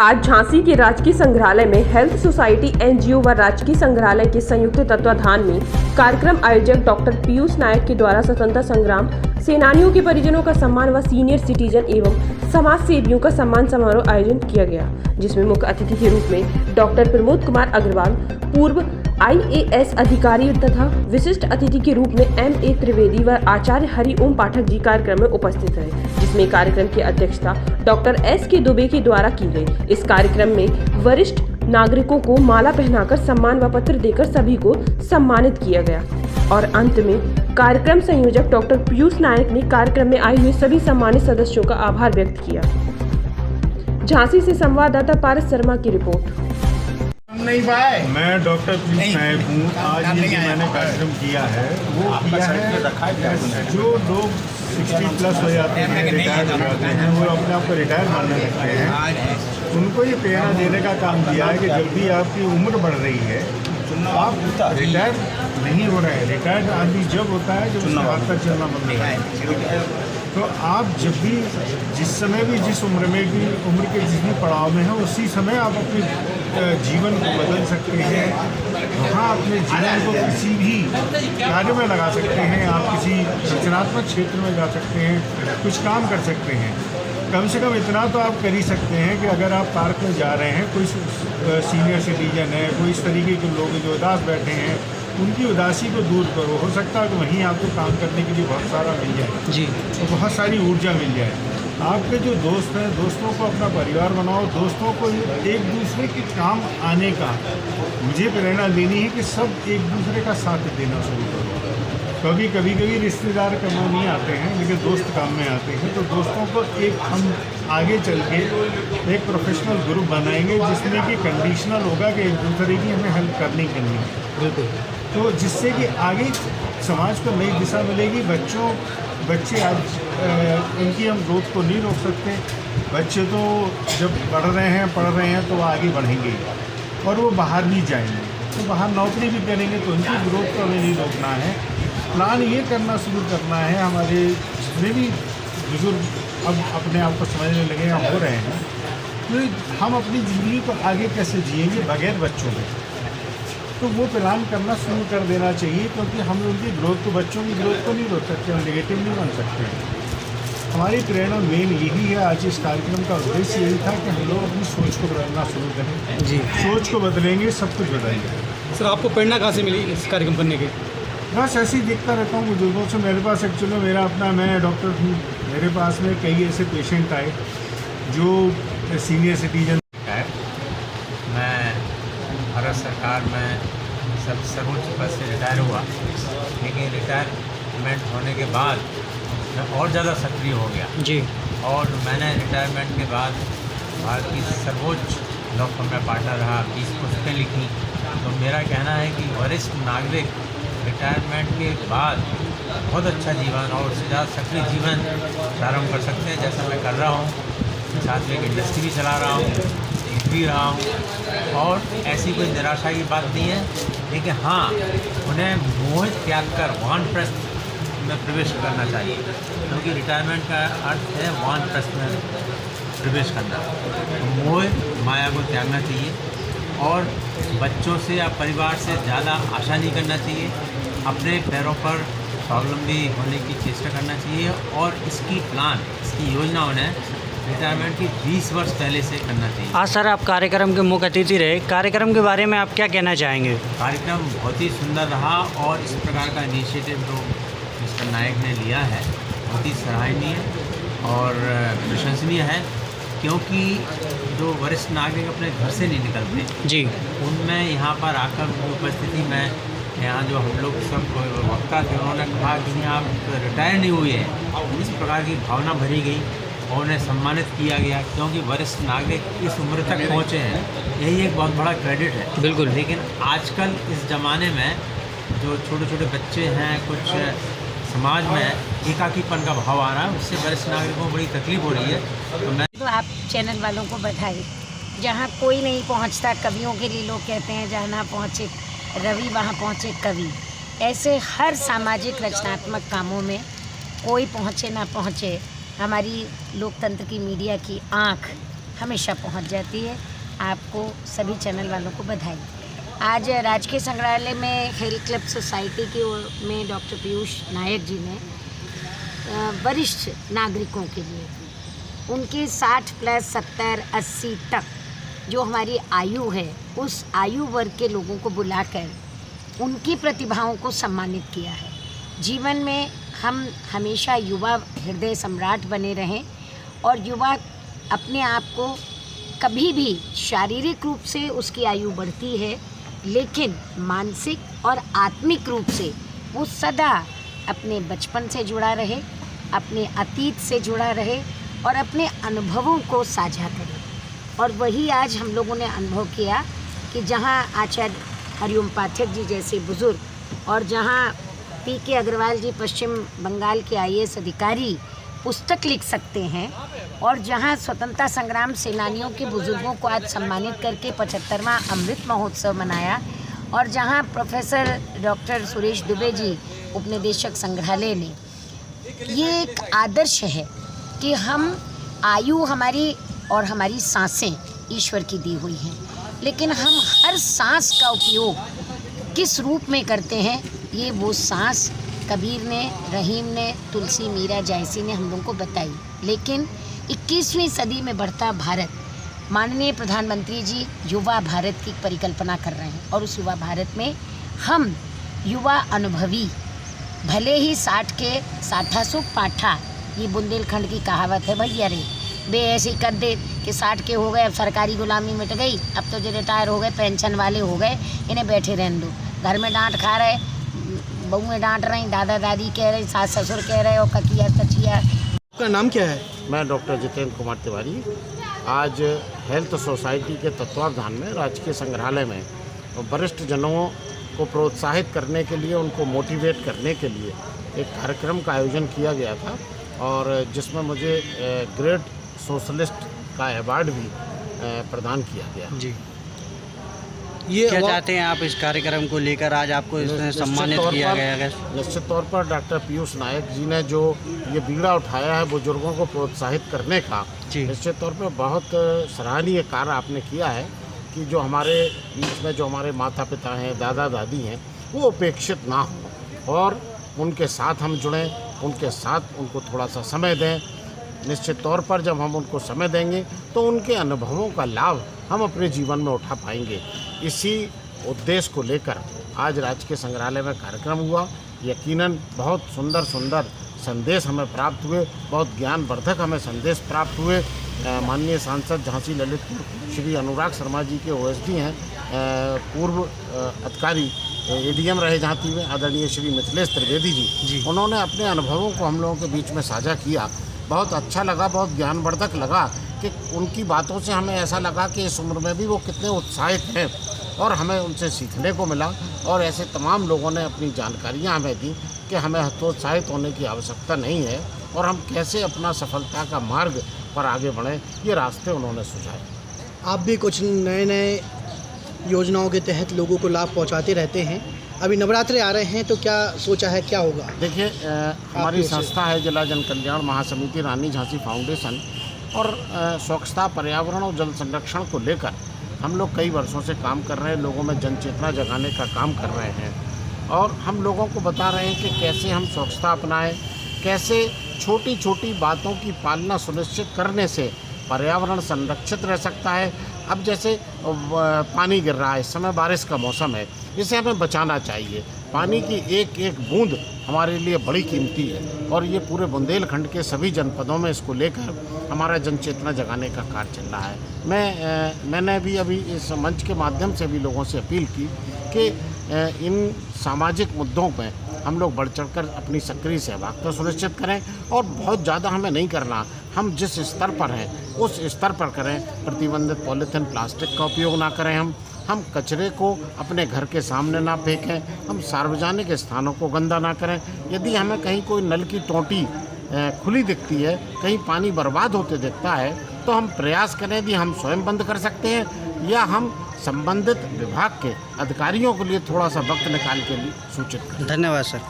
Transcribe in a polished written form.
आज झांसी के राजकीय संग्रहालय में हेल्थ सोसाइटी एनजीओ व राजकीय संग्रहालय के संयुक्त तत्वाधान में कार्यक्रम आयोजक डॉक्टर पीयूष नायक के द्वारा स्वतंत्रता संग्राम सेनानियों के परिजनों का सम्मान व सीनियर सिटीजन एवं समाज सेवियों का सम्मान समारोह आयोजन किया गया, जिसमें मुख्य अतिथि के रूप में डॉक्टर प्रमोद कुमार अग्रवाल, पूर्व IAS अधिकारी तथा विशिष्ट अतिथि के रूप में MA त्रिवेदी व आचार्य हरि ओम पाठक जी कार्यक्रम में उपस्थित रहे, जिसमें कार्यक्रम की अध्यक्षता डॉक्टर SK दुबे के द्वारा की गई। इस कार्यक्रम में वरिष्ठ नागरिकों को माला पहनाकर सम्मान व पत्र देकर सभी को सम्मानित किया गया और अंत में कार्यक्रम संयोजक डॉक्टर पीयूष नायक ने कार्यक्रम में आए हुए सभी सम्मानित सदस्यों का आभार व्यक्त किया। झांसी से संवाददाता पारस शर्मा की रिपोर्ट। मैं डॉक्टर पीयूष नायक हूँ। आज ये जो मैंने कार्यक्रम किया है वो किया है जो लोग 60 प्लस हो जाते हैं, रिटायर हो जाते हैं, वो अपने आप को रिटायर मानने लगते हैं, उनको ये प्रेरणा देने का काम किया है कि जब भी आपकी उम्र बढ़ रही है आप रिटायर नहीं हो रहे हैं। रिटायर्ड आदमी जब होता है जब उसका हाथ तक चलना बंद होता है। तो आप जब भी जिस समय भी जिस उम्र में भी उम्र के जिस भी पड़ाव में हैं उसी समय आप अपने जीवन को बदल सकते हैं। वहाँ अपने जीवन को किसी भी कार्य में लगा सकते हैं, आप किसी रचनात्मक क्षेत्र में जा सकते हैं, कुछ काम कर सकते हैं। कम से कम इतना तो आप कर ही सकते हैं कि अगर आप पार्क में जा रहे हैं, कोई सीनियर सिटीजन है, कोई इस तरीके के लोग जो उदास बैठे हैं, उनकी उदासी को दूर करो। हो सकता है कि वहीं आपको काम करने के लिए बहुत सारा मिल जाए जी, तो बहुत सारी ऊर्जा मिल जाए। आपके जो दोस्त हैं, दोस्तों को अपना परिवार बनाओ, दोस्तों को एक दूसरे के काम आने का मुझे प्रेरणा देनी है कि सब एक दूसरे का साथ देना शुरू करो। कभी कभी रिश्तेदार काम नहीं आते हैं लेकिन दोस्त काम में आते हैं, तो दोस्तों को एक हम आगे चल के एक प्रोफेशनल ग्रुप बनाएंगे जिसमें कि कंडीशनल होगा कि एक दूसरे की हमें हेल्प करनी है, बिल्कुल। तो जिससे कि आगे समाज को नई दिशा मिलेगी। बच्चे आज उनकी हम ग्रोथ को नहीं रोक सकते। बच्चे तो जब बढ़ रहे हैं, पढ़ रहे हैं, तो वो आगे बढ़ेंगे और वो बाहर भी जाएंगे, तो बाहर नौकरी भी करेंगे, तो उनकी ग्रोथ को हमें नहीं रोकना है। प्लान ये करना शुरू करना है। हमारे जितने भी बुजुर्ग अब अपने आप को समझने लगे हैं, हो रहे हैं, तो हम अपनी ज़िंदगी को आगे कैसे जिएंगे बगैर बच्चों के, तो वो प्लान करना शुरू कर देना चाहिए, क्योंकि हम उनकी ग्रोथ को, बच्चों की ग्रोथ को नहीं रोक सकते, हम नेगेटिव नहीं बन सकते हैं। हमारी प्रेरणा मेन यही है। आज इस कार्यक्रम का उद्देश्य यही था कि हम लोग अपनी सोच को बदलना शुरू करें जी। सोच को बदलेंगे, सब कुछ बदलेंगे। सर, आपको प्रेरणा कहाँ से मिली इस कार्यक्रम करने की? बस ऐसे ही देखता रहता हूँ बुजुर्गों से। मेरे पास एक्चुअली मैं डॉक्टर हूँ, मेरे पास में कई ऐसे पेशेंट आए जो सीनियर सिटीजन है। मैं भारत सरकार में सर्वोच्च पद से रिटायर हुआ, लेकिन रिटायरमेंट होने के बाद मैं और ज़्यादा सक्रिय हो गया जी। और मैंने रिटायरमेंट के बाद भारत की सर्वोच्च लॉ फर्म में पार्टनर रहा, 20 पुस्तकें लिखी। तो मेरा कहना है कि वरिष्ठ नागरिक रिटायरमेंट के बाद बहुत अच्छा जीवन और उससे ज़्यादा सक्रिय जीवन प्रारंभ कर सकते हैं, जैसा मैं कर रहा हूँ। साथ में एक इंडस्ट्री भी चला रहा हूँ, सीख भी रहा हूँ, और ऐसी कोई निराशा की बात नहीं है। लेकिन हाँ, उन्हें मोह त्याग कर वानप्रस्थ में प्रवेश करना चाहिए, क्योंकि रिटायरमेंट का अर्थ है वानप्रस्थ में प्रवेश करना। तो मोह माया को त्यागना चाहिए और बच्चों से या परिवार से ज़्यादा आशा नहीं करना चाहिए। अपने पैरों पर स्वावलंबी होने की चेष्टा करना चाहिए और इसकी योजना उन्हें रिटायरमेंट की 20 वर्ष पहले से करना चाहिए। आज सर, आप कार्यक्रम के मुख्य अतिथि रहे, कार्यक्रम के बारे में आप क्या कहना चाहेंगे? कार्यक्रम बहुत ही सुंदर रहा और इस प्रकार का इनिशिएटिव जो मिस्टर नायक ने लिया है बहुत ही सराहनीय और प्रशंसनीय है, क्योंकि जो वरिष्ठ नागरिक अपने घर से नहीं निकलते जी, उनमें यहाँ पर आकर उपस्थिति में यहाँ जो हम लोग सब वक्ता थे, उन्होंने कहा कि नहीं, आप रिटायर नहीं हुए हैं। इस प्रकार की भावना भरी गई और उन्हें सम्मानित किया गया, क्योंकि वरिष्ठ नागरिक इस उम्र तक पहुँचे हैं, यही एक बहुत बड़ा क्रेडिट है। बिल्कुल। लेकिन आजकल इस ज़माने में जो छोटे छोटे बच्चे हैं, कुछ समाज में एकाकीपन का भाव आ रहा है, उससे वरिष्ठ नागरिकों को बड़ी तकलीफ हो रही है। तो आप चैनल वालों को बधाई। जहाँ कोई नहीं पहुँचता, कवियों के लिए लोग कहते हैं जहाँ ना पहुँचे रवि वहाँ पहुँचे कवि। ऐसे हर सामाजिक रचनात्मक कामों में कोई पहुँचे ना पहुँचे, हमारी लोकतंत्र की मीडिया की आँख हमेशा पहुंच जाती है। आपको सभी चैनल वालों को बधाई। आज राजकीय संग्रहालय में हेल्थ क्लब सोसाइटी की ओर में डॉक्टर पीयूष नायक जी ने वरिष्ठ नागरिकों के लिए उनके 60 प्लस 70 80 तक जो हमारी आयु है, उस आयु वर्ग के लोगों को बुलाकर उनकी प्रतिभाओं को सम्मानित किया है। जीवन में हम हमेशा युवा हृदय सम्राट बने रहें और युवा अपने आप को कभी भी शारीरिक रूप से उसकी आयु बढ़ती है, लेकिन मानसिक और आत्मिक रूप से वो सदा अपने बचपन से जुड़ा रहे, अपने अतीत से जुड़ा रहे और अपने अनुभवों को साझा करे। और वही आज हम लोगों ने अनुभव किया कि जहाँ आचार्य हरिओम पाठक जी जैसे बुज़ुर्ग और जहाँ पी.के. अग्रवाल जी पश्चिम बंगाल के IAS अधिकारी पुस्तक लिख सकते हैं और जहां स्वतंत्रता संग्राम सेनानियों के बुजुर्गों को आज सम्मानित करके 75वां अमृत महोत्सव मनाया और जहां प्रोफेसर डॉक्टर सुरेश दुबे जी उपनिदेशक संग्रहालय ने, ये एक आदर्श है कि हम आयु हमारी और हमारी सांसें ईश्वर की दी हुई हैं, लेकिन हम हर सांस का उपयोग किस रूप में करते हैं, ये वो सांस कबीर ने, रहीम ने, तुलसी, मीरा, जायसी ने हम लोगों को बताई। लेकिन 21वीं सदी में बढ़ता भारत, माननीय प्रधानमंत्री जी युवा भारत की परिकल्पना कर रहे हैं और उस युवा भारत में हम युवा अनुभवी, भले ही 60 के 60 सुख पाठा, ये बुंदेलखंड की कहावत है भैया रे, बे ऐसे कर दे कि 60 के हो गए, अब सरकारी गुलामी मिट गई, अब तो जो रिटायर हो गए, पेंशन वाले हो गए, इन्हें बैठे रहने दो। घर में डांट खा रहे, बहुएं डांट रही, दादा दादी कह रहे, सास ससुर कह रहे और ककिया तचिया। आपका नाम क्या है? मैं डॉक्टर जितेंद्र कुमार तिवारी आज हेल्थ सोसाइटी के तत्वावधान में राजकीय संग्रहालय में वरिष्ठ जनों को प्रोत्साहित करने के लिए, उनको मोटिवेट करने के लिए एक कार्यक्रम का आयोजन किया गया था और जिसमें मुझे ग्रेट सोशलिस्ट का अवार्ड भी प्रदान किया गया। जी, ये क्या चाहते हैं आप इस कार्यक्रम को लेकर, आज आपको इसमें सम्मानित किया गया है? निश्चित तौर पर डॉक्टर पीयूष नायक जी ने जो ये बीड़ा उठाया है बुजुर्गों को प्रोत्साहित करने का, निश्चित तौर पर बहुत सराहनीय कार्य आपने किया है कि जो हमारे बीच में जो हमारे माता पिता हैं, दादा दादी हैं, वो उपेक्षित ना हो और उनके साथ हम जुड़ें, उनके साथ उनको थोड़ा सा समय दें। निश्चित तौर पर जब हम उनको समय देंगे तो उनके अनुभवों का लाभ हम अपने जीवन में उठा पाएंगे। इसी उद्देश्य को लेकर आज राजकीय संग्रहालय में कार्यक्रम हुआ। यकीनन बहुत सुंदर सुंदर संदेश हमें प्राप्त हुए, बहुत ज्ञानवर्धक हमें संदेश प्राप्त हुए। माननीय सांसद झांसी ललितपुर श्री अनुराग शर्मा जी के OSD हैं, पूर्व अधिकारी ADM रहे झांसी में आदरणीय श्री मिथिलेश त्रिवेदी जी, उन्होंने अपने अनुभवों को हम लोगों के बीच में साझा किया। बहुत अच्छा लगा, बहुत ज्ञानवर्धक लगा कि उनकी बातों से हमें ऐसा लगा कि इस उम्र में भी वो कितने उत्साहित हैं और हमें उनसे सीखने को मिला। और ऐसे तमाम लोगों ने अपनी जानकारियां हमें दी कि हमें हतोत्साहित होने की आवश्यकता नहीं है और हम कैसे अपना सफलता का मार्ग पर आगे बढ़ें, ये रास्ते उन्होंने सुझाए। आप भी कुछ नए नए योजनाओं के तहत लोगों को लाभ पहुंचाते रहते हैं। अभी नवरात्रे आ रहे हैं तो क्या सोचा है, क्या होगा? देखिए, हमारी संस्था है जिला जन कल्याण महासमिति रानी झांसी फाउंडेशन और स्वच्छता, पर्यावरण और जल संरक्षण को लेकर हम लोग कई वर्षों से काम कर रहे हैं, लोगों में जन चेतना जगाने का काम कर रहे हैं और हम लोगों को बता रहे हैं कि कैसे हम स्वच्छता अपनाएं, कैसे छोटी छोटी बातों की पालना सुनिश्चित करने से पर्यावरण संरक्षित रह सकता है। अब जैसे पानी गिर रहा है, इस समय बारिश का मौसम है, इसे हमें बचाना चाहिए। पानी की एक एक बूंद हमारे लिए बड़ी कीमती है और ये पूरे बुंदेलखंड के सभी जनपदों में इसको लेकर हमारा जन चेतना जगाने का कार्य चल रहा है। मैंने भी अभी इस मंच के माध्यम से भी लोगों से अपील की कि इन सामाजिक मुद्दों पर हम लोग बढ़ चढ़कर अपनी सक्रिय सहभागिता सुनिश्चित करें और बहुत ज़्यादा हमें नहीं करना, हम जिस स्तर पर हैं उस स्तर पर करें। प्रतिबंधित पॉलीथीन, प्लास्टिक का उपयोग ना करें, हम कचरे को अपने घर के सामने ना फेंकें, हम सार्वजनिक स्थानों को गंदा ना करें। यदि हमें कहीं कोई नल की टोंटी खुली दिखती है, कहीं पानी बर्बाद होते दिखता है, तो हम प्रयास करें यदि हम स्वयं बंद कर सकते हैं या हम संबंधित विभाग के अधिकारियों के लिए थोड़ा सा वक्त निकाल के लिए सूचित करें। धन्यवाद सर।